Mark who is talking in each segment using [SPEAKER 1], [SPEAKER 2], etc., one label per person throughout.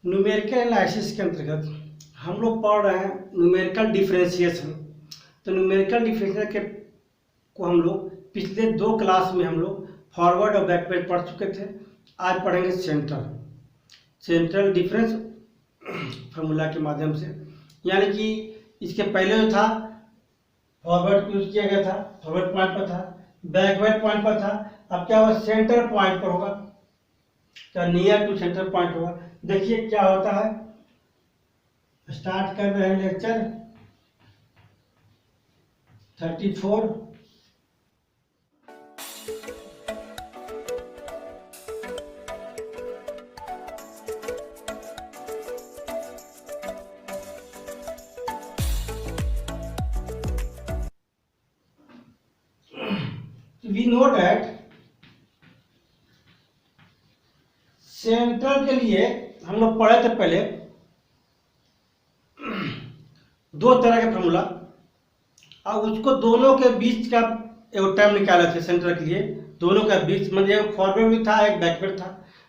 [SPEAKER 1] Numerical analysis के अंतर्गत हम लोग पढ़ रहे हैं न्यूमेरिकल डिफरेंशिएशन। तो न्यूमेरिकल डिफरेंशिएशन के को हम लोग पिछले 2 क्लास में हम लोग फॉरवर्ड और बैकवर्ड पढ़ चुके थे। आज पढ़ेंगे सेंट्रल डिफरेंस फार्मूला के माध्यम से, यानी कि इसके पहले जो था फॉरवर्ड यूज किया गया था, फॉरवर्ड पॉइंट पर था, बैकवर्ड पॉइंट पर था। अब क्या होगा, सेंटर पॉइंट पर होगा, क्या नियर टू सेंटर पॉइंट होगा। देखिए क्या होता है। स्टार्ट कर रहे हैं lecture 34। We know that central के लिए हम लोग पढ़े थे पहले 2 तरह के फार्मूला, और उसको दोनों के बीच का एक टर्म निकाले थे। सेंट्रल के लिए दोनों का बीच, मतलब एक फॉरवर्ड भी था, एक बैकवर्ड था।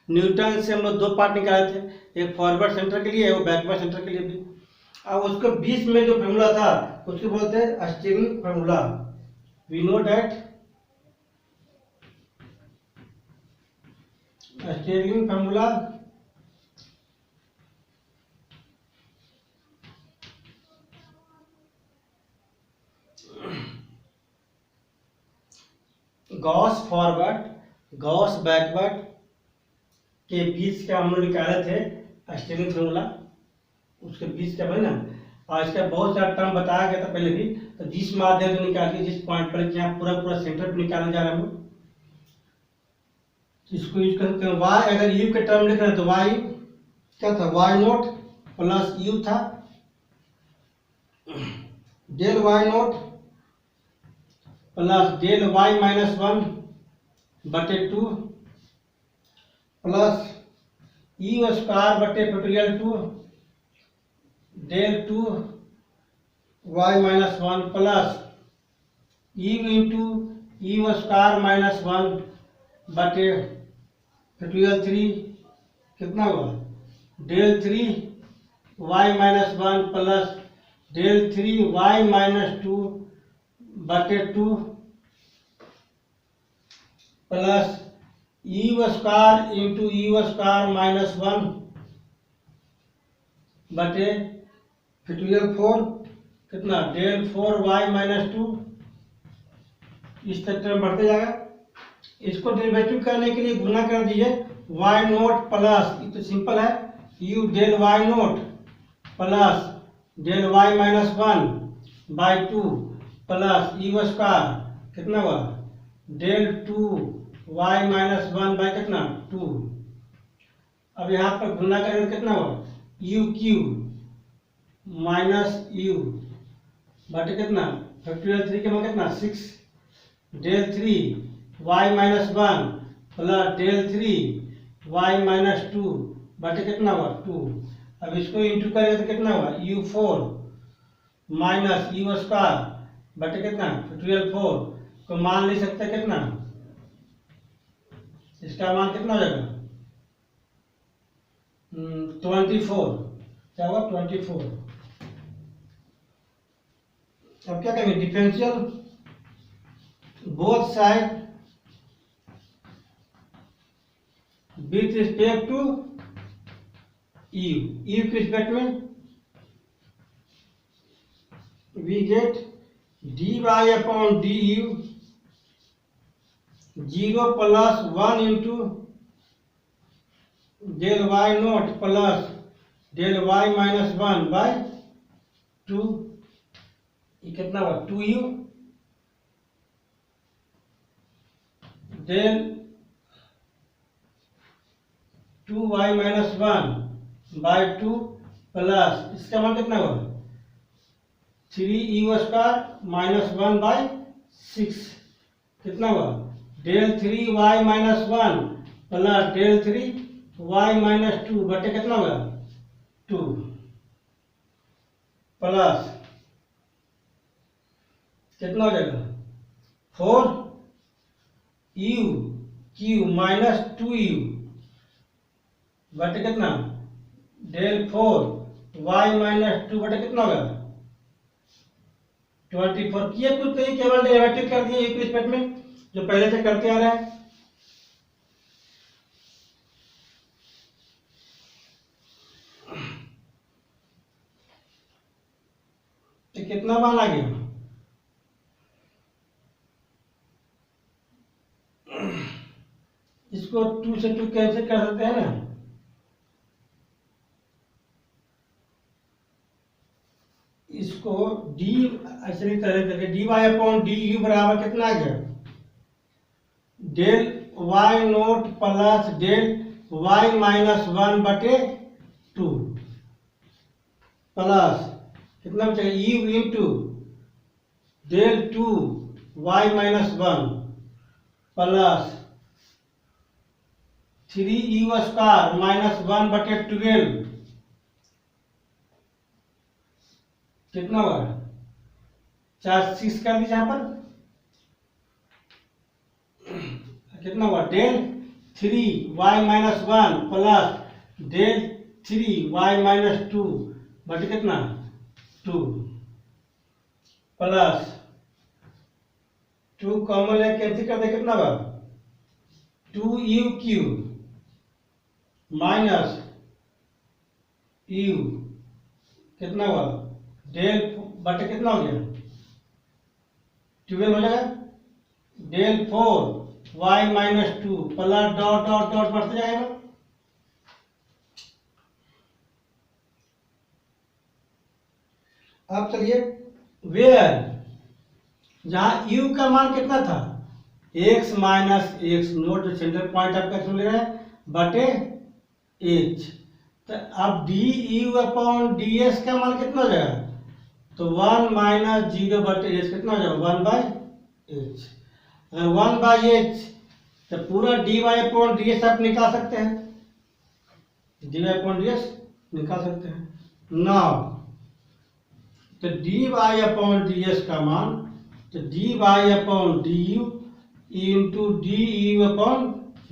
[SPEAKER 1] न्यूटन से हम लोग 2 पार्ट निकाले थे, एक फॉरवर्ड सेंटर के लिए, एक बैकवर्ड सेंटर के लिए भी। और उसके बीच में जो फार्मूला था उसको बोलते हैं Stirling formula. We know that Stirling formula Gauss forward Gauss backward के बीच का हम लोग निकाले थे स्टीयरिंग फार्मूला। उसके बीच का है ना, और इसका बहुत सारा टर्म बताया गया था पहले भी। तो जिस माध्यम से निकालिए, जिस पॉइंट पर यहाँ पूरा सेंटर पर निकालने जा रहे हैं हम लोग, इसको यूज करते हैं। वाई अगर यू के टर्म लिख रहे हैं तो वाई क्या था, वाई नोट प्लस यू था, del Y naught plus del Y minus 1/2 plus you square बटे factorial 2 del 2 Y minus 1 plus you into U square minus 1 बटे फैक्टोरियल 3 कितना हुआ, del 3 Y minus 1 plus del 3 Y minus 2 बटे 2 plus you square into U square minus 1 बटे factorial 4 कितना, del 4 y minus 2। इस तरह बढ़ते जाएगा। इसको डेरिवेटिव करने के लिए गुना कर दीजिए, वाई नोट प्लस, ये तो सिंपल है, u del Y naught plus del Y minus 1/2 plus you square कितना हुआ, डेल 2 वाई माइनस 1 बाई कितना 2। अब यहाँ पर गुना करेंगे कितना हुआ, यू क्यू माइनस यू बटे कितना फैक्टोरियल 3 के बाद कितना 6, del 3 Y minus 1 plus del 3 Y minus 2 बटे कितना हुआ 2। अब इसको इंटू करेंगे तो कितना हुआ, u4 माइनस यू स्क्वायर बटे कितना फैक्टोरियल 4 को मान ले सकते हैं कितना, इसका मान कितना हो जाएगा 24। क्या हुआ 24। अब क्या करेंगे, differential both side with respect to u के रिस्पेक्ट में we get d Y upon D u 0 plus 1 into del Y naught plus del Y minus 1/2। ये कितना हुआ 2u del 2 Y minus 1/2 plus इसका मान कितना हुआ 3u स्क्वायर माइनस 1/6 कितना हुआ, del 3 Y minus 1 plus del 3 Y minus 2 बटे कितना हुआ 2 प्लस कितना हो जाएगा 4 यू क्यू माइनस 2u बटे कितना डेल 4 वाई माइनस 2 बटे कितना होगा 24 किए कुछ नहीं, केवल डेरिवेटिव कर दिए एक रिस्पेक्ट में जो पहले से करते आ रहे हैं। तो कितना मान आ गया, इसको 2 से 2 कैंसिल कर सकते हैं ना, इसको डी ऐसे तरह करके d Y upon D u बराबर कितना आ गया del Y naught plus del Y minus 1 बटे 2 प्लस कितना बचेगा u into del 2 Y minus 1 plus 3 u square minus 1 बटे 12 कितना हुआ 4 6 कर दीजिए यहाँ पर, कितना हुआ del 3 Y minus 1 plus del 3 Y minus 2 बटे कितना 2 प्लस 2 कॉमन है कैंसिल कर दे कितना हुआ 2 यू क्यू माइनस यू कितना हुआ डेल बटे कितना हो गया 12 हो जाएगा del 4 y minus 2 plus dot dot dot बढ़ते जाएगा। अब चलिए वेयर जहां u का मान कितना था x माइनस एक्स नोट जो सेंटर पॉइंट आपका इसमें ले रहा है बटे h, तो अब D U upon D S का मान कितना हो जाएगा तो 1 माइनस 0 बटे एच कितना हो जाएगा 1 बाई एच, अगर 1 बाई एच तो पूरा D Y upon D S आप निकाल सकते हैं, D Y upon D S निकाल सकते हैं ना, तो D Y upon D S का मान तो D Y upon D U into D U upon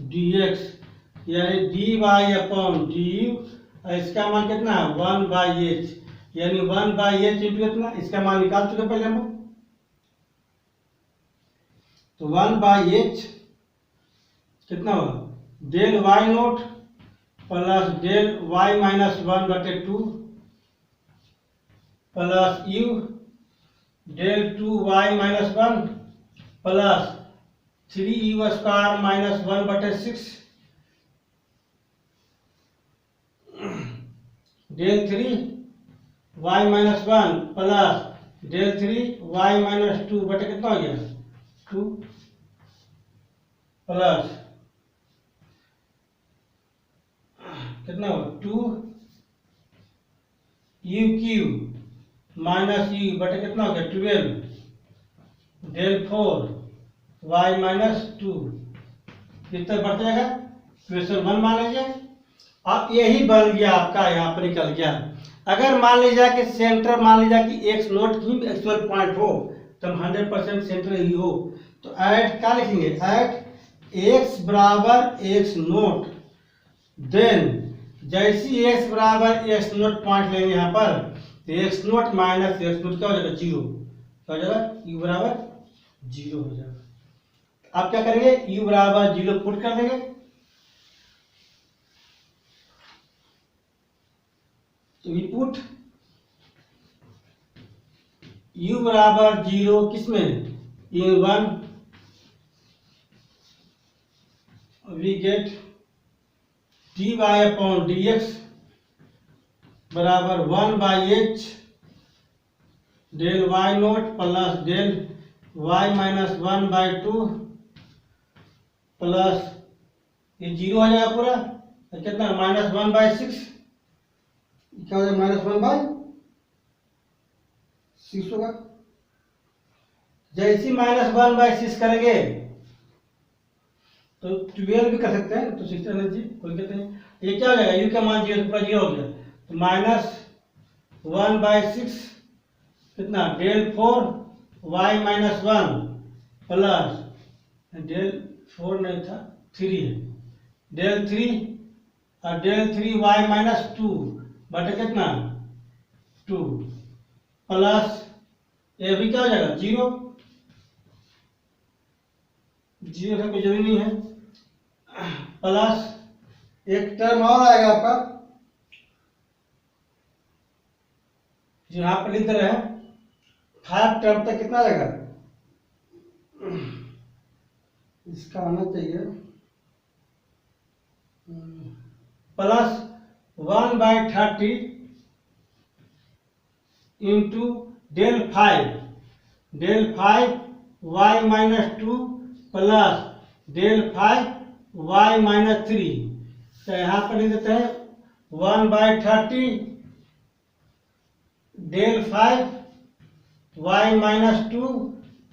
[SPEAKER 1] D X यानी D Y upon D U, इसका मान कितना है 1 बाई एच यानी 1 बाई एच इंटू कितना इसका मान निकाल चुके पहले हम, तो 1 बाई एच कितना होगा del Y naught plus del Y minus 1 बटे 2 plus u del 2 Y minus 1 plus 3 u square minus 1 बटे 6 del 3 Y minus 1 plus del 3 Y minus 2 बटे कितना हो गया 2 प्लस कितना हो 2 यू क्यू माइनस यू बटे कितना हो गया 12 डेल 4 वाई माइनस 2 कितना बढ़ जाएगा क्वेश्चन 1 मान लीजिए। अब यही बन गया आपका यहाँ पर निकल गया, अगर मान लीजिए कि सेंटर मान लीजिए कि एक्स नोट ही एक्चुअल पॉइंट हो तो 100% सेंटर ही हो तो ऐट क्या लिखेंगे ऐट एक्स बराबर एक्स नोट, देन जैसी एक्स बराबर एक्स नोट पॉइंट लेंगे यहाँ पर तो x note minus x note क्या हो जाएगा 0, क्या हो जाएगा यू बराबर 0 हो जाएगा। आप क्या करेंगे यू बराबर 0 पुट कर देंगे, तो वी पुट u बराबर 0 किसमें in 1 we get d Y upon D x बराबर 1 by h del Y naught plus del Y minus 1 by 2 plus ये 0 आ जाएगा पूरा तो कितना माइनस 1 बाई 6 क्या हो जाएगा माइनस 1 बाई 6 होगा। जैसे माइनस 1 बाई 6 करेंगे तो 12 भी कर सकते हैं तो 6 एनर्जी कोई कहते हैं ये क्या हो जाएगा यू का मान 0 पूरा 0 हो गया तो माइनस 1 बाई 6 कितना del 4 y minus 1 plus del 4 नहीं था 3 है डेल 3 और डेल 3y माइनस 2 बटे कितना 2 प्लस ये भी क्या हो जाएगा 0, 0 का कोई जरूरी नहीं है, प्लस एक टर्म और आएगा आपका जो यहाँ पर लिख रहे हैं 5 टर्म तक कितना आएगा, इसका आना चाहिए plus 1/30 into del 5 y minus 2 plus del 5 y minus 3। तो यहाँ पर लिख देते हैं 1/30 del 5 y minus 2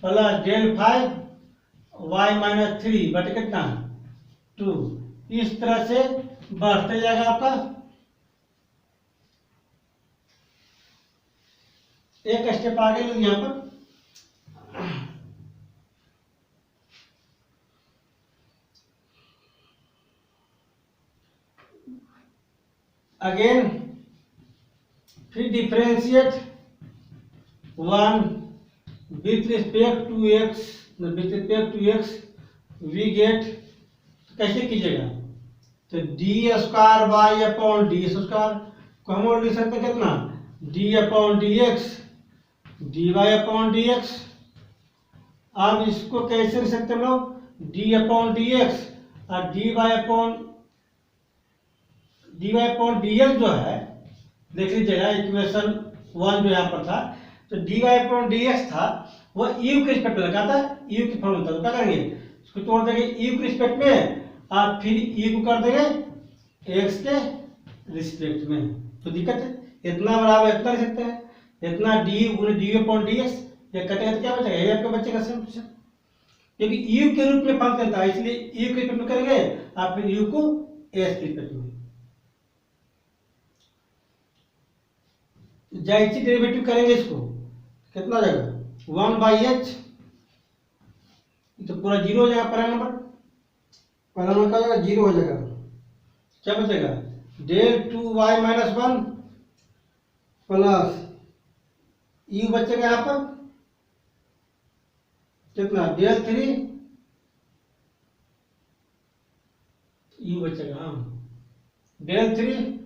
[SPEAKER 1] plus del 5 y minus 3 बटे कितना 2। इस तरह से बढ़ते जाएगा आपका, एक स्टेप आगे लो यहाँ पर, अगेन फिर differentiate 1 with respect to x we get, कैसे कीजिएगा तो d square y upon d square को हम लोग लिख सकते हैं कितना d upon D x d Y upon D x. अब इसको कैसे लिख सकते हैं हम लोग डी अपॉन डी एक्स और d Y upon D x जो है देख लीजिएगा इक्वेशन 1 जो यहाँ पर था, तो D Y upon D x था वो यू के रिस्पेक्ट में लगाता है, यू की फॉर्म होता है, तो क्या करेंगे इसको तोड़ देंगे यू के रिस्पेक्ट में और फिर यू को कर देंगे एक्स के रिस्पेक्ट में। तो दिक्कत है इतना बराबर इतना लिख सकते हैं, इतना डी गुणे डी अपॉन डी एक्स, ये कटेगा तो क्या बचेगा ये आपके बच्चे का सेम टू सेम, क्योंकि यू के रूप में फंक्शन था इसलिए यू के रिस्पेक्ट में करेंगे और फिर यू को एक्स के रिस्पेक्ट में। जैसे डेरिवेटिव करेंगे इसको कितना जाएगा 1/h, तो पूरा 0 हो जाएगा, पहला नंबर क्या हो जाएगा 0 हो जाएगा, क्या बचेगा del 2y minus 1 plus you बचेगा यहाँ पर कितना डेल 3 यू बचेगा, हाँ डेल 3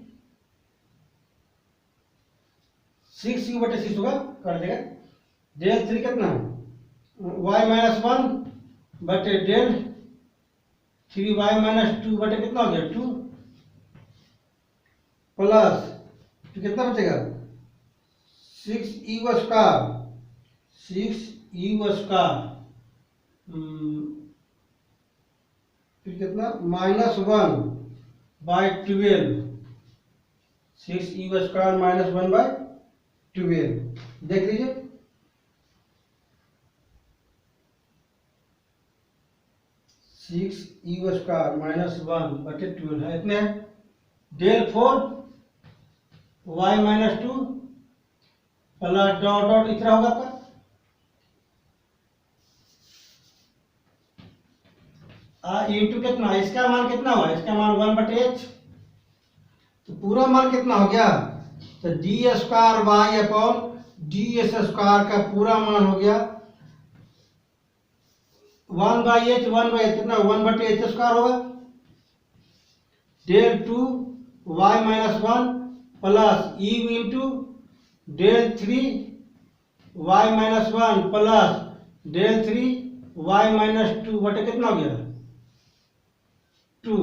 [SPEAKER 1] 6 यू बटे 6 होगा कर देगा, डेल 3 कितना y माइनस 1 बटे डेल 3y माइनस 2 बटे कितना हो गया 2 प्लस तो कितना बचेगा 6u स्क्वायर फिर कितना -1/12 6u स्क्वायर -1/12 देख लीजिए (6u स्क्वायर -1/12 है इतने del 4y minus 2 plus dot dot इतना होगा आपका इंटू कितना इसका मान कितना हुआ इसका मान 1/h, तो पूरा मान कितना हो गया तो d square y upon D s square का पूरा मान हो गया 1/h कितना 1/h स्क्वायर होगा del 2y minus 1 plus you into del 3y minus 1 plus del 3y minus 2 बटे कितना हो गया 2,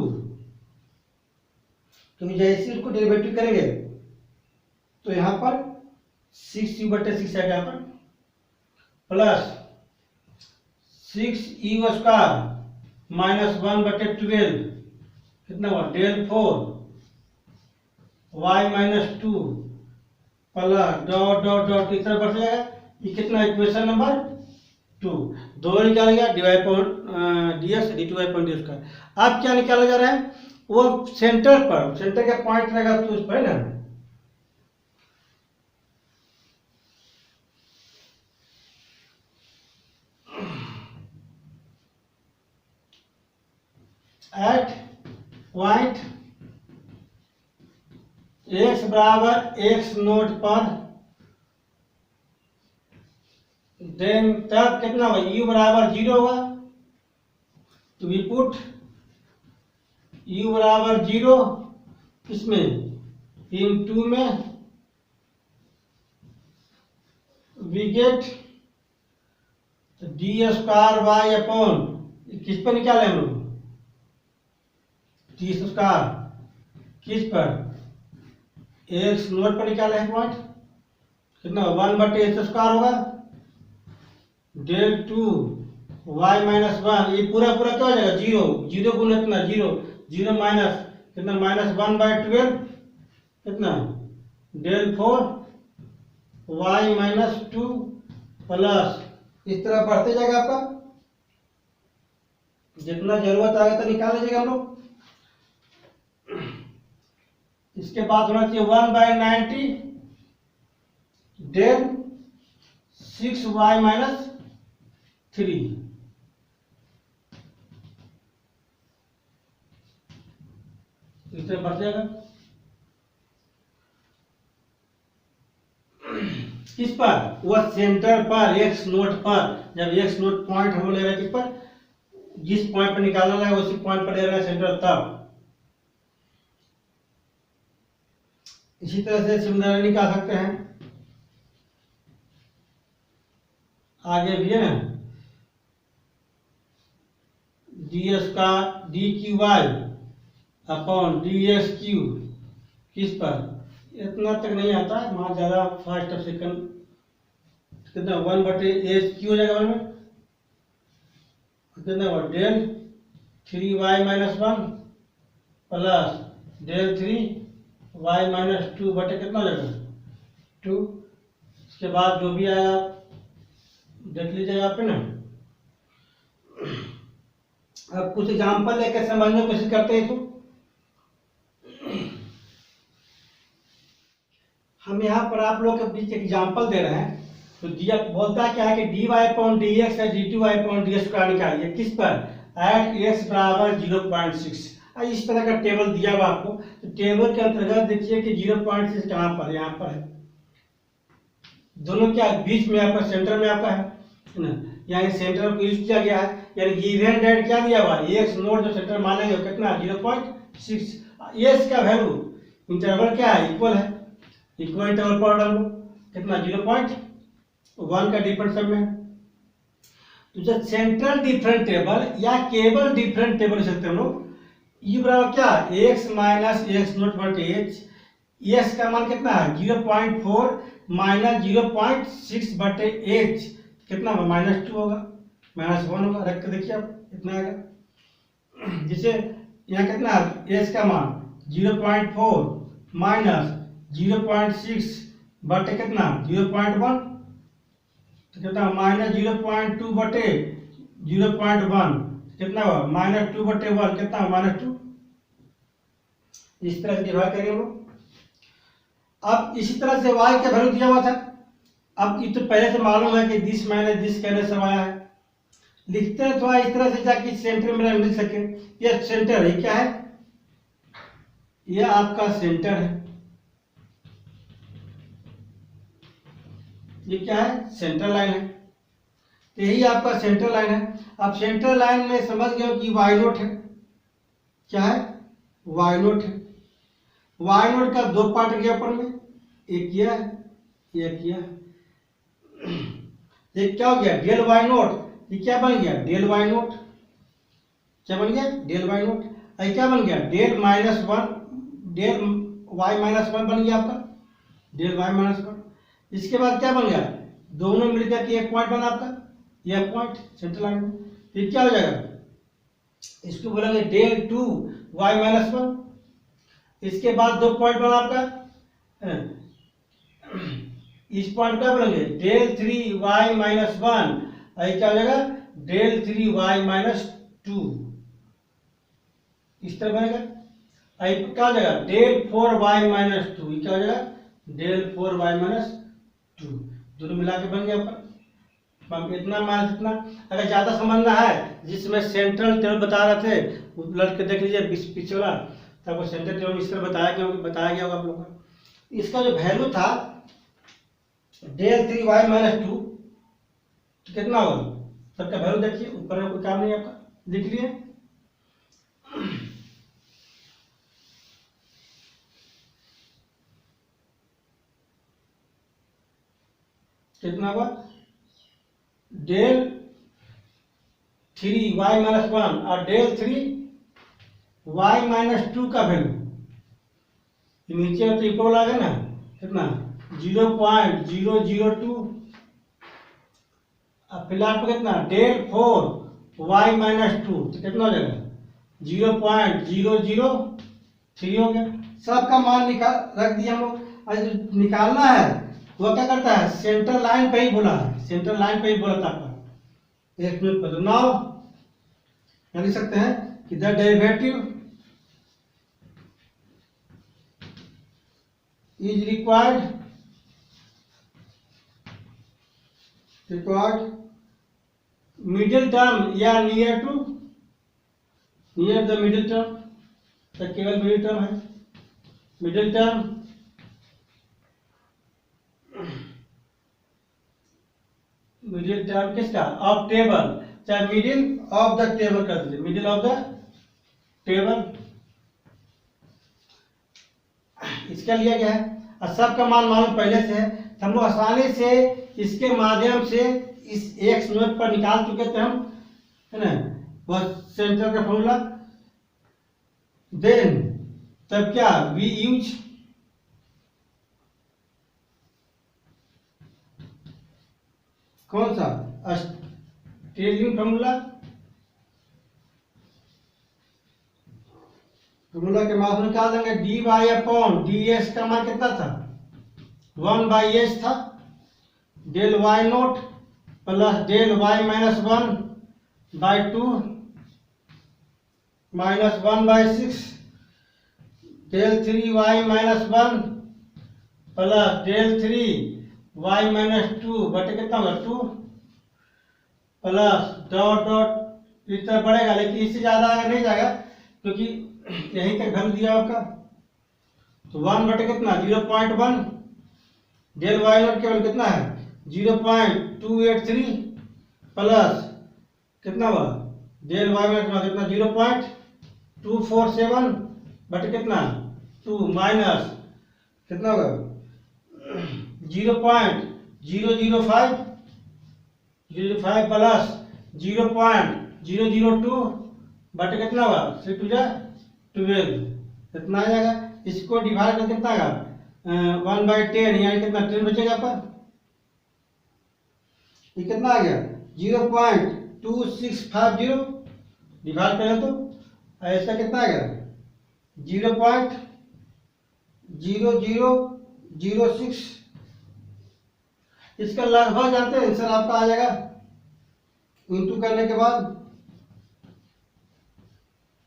[SPEAKER 1] क्योंकि जैसे इसको डेरिवेटिव करेंगे तो यहाँ पर 6u बटे 6 आएगा यहाँ पर प्लस 6u स्क्वायर -1/12 कितना हुआ del 4y minus 2 plus dot dot dot इस तरह बढ़ जाएगा, ये कितना इक्वेशन नंबर 2 दो निकाल गया dy upon dx dy upon dy square. अब क्या निकाला जा रहा है वो सेंटर का पॉइंट रहेगा तो उस पर ना at point x बराबर x नोट पर, देन तब कितना होगा, u बराबर 0 होगा, तो वी पुट u बराबर 0 इसमें इन 2 में, we get d square y upon, किस पर निकाले हम लोग, टी स्क्वायर किस पर, एक्स नोट पर निकाले हैं पॉइंट, कितना 1/x² होगा, डेल 2 y माइनस 1, ये पूरा पूरा क्या हो जाएगा, 0, 0 गुना कितना 0, 0 माइनस कितना -1/12 कितना, डेल 4 y माइनस 2 प्लस, इस तरह बढ़ते जाएगा आपका, जितना जरूरत आएगा तो निकाल लीजिएगा हम लोग। इसके बाद होना चाहिए 1/90 डेल 6y माइनस 3, इस तरह बढ़ जाएगा। किस पर, वह सेंटर पर, एक्स नोट पर, जब एक्स नोट पॉइंट हम ले रहे हैं किस पर, जिस पॉइंट पर निकालना है उसी पॉइंट पर ले रहे हैं सेंटर, तब इसी तरह से सिमिलरली निकाल सकते हैं, आगे भी है ना, ds का dqy अपॉन dx3 किस पर, इतना तक नहीं आता है, वहाँ ज़्यादा फर्स्ट और सेकंड, कितना 1/h हो जाएगा में, कितना हुआ del 3y minus 1 plus del 3y minus 2 बटे कितना हो जाएगा 2। इसके बाद जो भी आया देख लीजिएगा आप ना। अब कुछ एग्जाम्पल लेकर समझने की कोशिश करते हैं। तो हम यहाँ पर आप लोग के बीच एग्जाम्पल दे रहे हैं, तो दिया बोलता क्या है कि dy अपॉन dx है d2y अपॉन d² निकालिए किस पर, एट x बराबर 0.6। इस तरह का टेबल दिया हुआ आपको, तो टेबल के अंतर्गत देखिए कि 0.6 कहाँ पर, यहाँ पर है, दोनों क्या बीच में आपका, सेंटर में आपका है ना, यहाँ सेंटर को यूज किया गया है, यानी गिवन डेट क्या दिया हुआ है, एक्स नोट जो सेंटर मानेंगे कितना 0.6, एस का वैल्यू इंटरवल क्या है, इक्वल है, इक्वल इंटरवल पर डालो कितना 0.1 का डिफरेंस सब में। तो जब सेंट्रल डिफरेंट टेबल या केवल डिफरेंट टेबल सकते हम लोग, यू बराबर क्या, एक्स माइनस एक्स नोट बटे एच, एस का मान कितना है 0.4 माइनस 0.6 बटे एच कितना होगा -2 होगा, -1 होगा, रख के देखिए आप इतना आएगा। जिसे यहाँ कितना है एस का मान 0.4 माइनस 0.6 बटे कितना 0.1, तो कितना -0.2 बटे 0.1 कितना हुआ -2 बटे 1 कितना -2। इस तरह से डिवाइड करेंगे हम लोग। अब इसी तरह से y का वैल्यू दिया हुआ था, अब ये तो पहले से मालूम है कि दिस माइनस दिस कहने सब आया है, लिखते हैं थोड़ा इस तरह से जाके सेंटर में मिल सके। ये सेंटर है, क्या है, ये आपका सेंटर है, ये क्या है सेंटर लाइन है, तो यही आपका सेंटर लाइन है। अब सेंटर लाइन में समझ गए कि वाई नोट है, क्या है वाई नोट है, वाई नोट का दो पार्ट गया ऊपर में, एक किया है एक किया, ये क्या हो गया डेल वाई नोट, ये क्या बन गया डेल वाई नोट, क्या बन गया डेल वाई नोट, ये क्या बन गया डेल -1 डेल वाई -1 बन गया आपका डेल वाई -1। इसके बाद क्या बन गया, दोनों मिलकर के एक पॉइंट बना आपका, यह पॉइंट सेंटर लाइन में, फिर क्या हो जाएगा, इसको बोलेंगे डेल 2 वाई -1। इसके बाद दो पॉइंट बना आपका, इस पॉइंट क्या बोलेंगे डेल 3 वाई -1, क्या हो जाएगा डेल 3 वाई -2, इस तरह बनेगा। क्या हो जाएगा डेल 4 वाई -2, क्या हो जाएगा डेल 4 वाई -2, दोनों मिला के बन गया अपन इतना माइनस इतना। अगर ज्यादा समझना है जिसमें सेंट्रल टेबल बता रहे थे, लड़के देख लीजिए पीछे वाला, तो आपको सेंटर थ्योरम इस तरह बताया गया होगा आप लोगों को। इसका जो वैल्यू था del 3y - 2 कितना होगा, सबका वैल्यू देखिए, ऊपर में कोई काम नहीं आपका, लिख लिए। कितना होगा, del 3y - 1 और del 3y - 2 का वैल्यू नीचे तो इक्वल आ गया ना, कितना 0.002। अब फिलहाल पे कितना del 4y - 2 तो कितना हो जाएगा 0.003 हो गया। सबका मान रख दिया हम लोग। आज निकालना है वो क्या करता है, सेंटर लाइन पे ही बोला है, सेंटर लाइन पे ही बोला था आपका। एक मिनट पर नाउ लिख सकते हैं कि the derivative is required middle term या नियर द मिडिल टर्म, तो केवल मिडिल टर्म है, मिडिल टर्म किसका, ऑफ टेबल, चाहे मिडिल ऑफ द टेबल कर दीजिए, मिडिल ऑफ द टेबल, इसका लिया गया है। और सबका मान मालूम पहले से है, तो हम लोग आसानी से इसके माध्यम से इस एक्स नोट पर निकाल चुके थे हम, है ना, वह सेंटर का फॉर्मूला। देन तब क्या वी यूज कौन सा स्टेलिंग फॉर्मूला के माध्यम में क्या देंगे, dy/ds का मान कितना था 1/s था, del y0 plus del y-1/2 -1/6 del 3y-1 plus del 3y-2 बटे कितना होगा 2 प्लस डॉट डॉट इस तरह बढ़ेगा, लेकिन इससे ज्यादा आगे नहीं जाएगा क्योंकि यहीं तक वैल्यू दिया आपका। तो 1 बटे कितना 0.1, del y0 केवल कितना है 0.283 प्लस कितना हुआ del y0 कितना 0.247 बटे कितना 2 माइनस कितना होगा 0.005 प्लस 0.002 बटे कितना होगा 6 2 12, कितना आ जाएगा। इसको डिवाइड कर कितना आएगा 1/10, यानी कितना 10 बचेगा पर, ये कितना आ गया 0.2650 डिवाइड करें तो ऐसा कितना आ गया 0.0006। इसका लगभग जानते हैं आंसर आपका आ जाएगा इंटू करने के बाद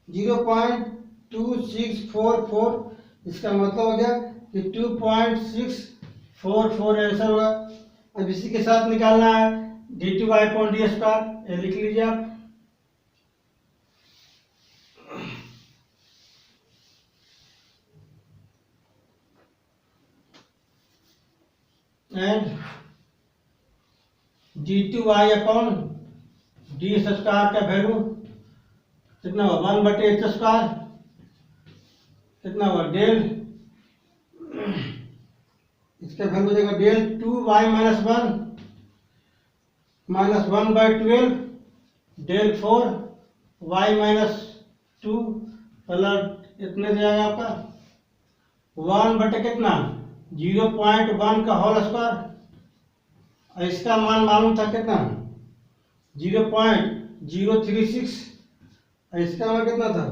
[SPEAKER 1] 0.2644, इसका मतलब हो गया कि 2.644 आंसर होगा। अब इसी के साथ निकालना है dy/ds2, ये लिख लीजिए आप। एंड d2y/ds2 का वैल्यू कितना हुआ 1/h2, कितना हुआ डेल, इसका वैल्यू देगा del 2y-1 -1/12 del 4y-2 plus इतने जाएगा आपका 1 बटे कितना 0.1 का होल स्क्वायर, और इसका मान मालूम था कितना 0.036, और इसका मान कितना था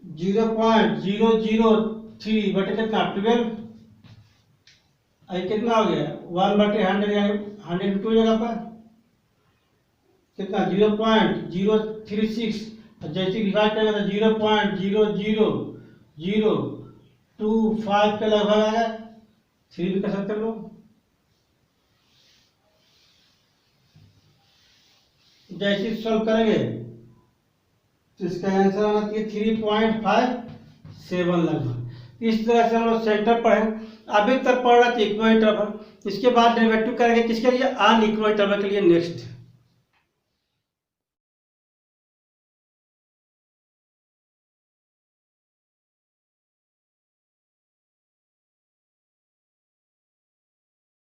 [SPEAKER 1] 0.003 बटे कितना 12, कितना हो गया 1/100, 102 जगह पर कितना 0.036, जैसे डिवाइड करेगा तो 0.00025 के लगभग आएगा, 3 भी कर सकते लोग। जैसे सॉल्व करेंगे तो इसका आंसर आना चाहिए 3.5 7 लगभग। इस तरह से हम लोग सेंटर पर हैं। अभी तक पढ़ रहे थे इक्वल इंटरवल, इसके बाद डेरिवेटिव करेंगे किसके लिए, अनइक्वल इंटरवल के लिए नेक्स्ट।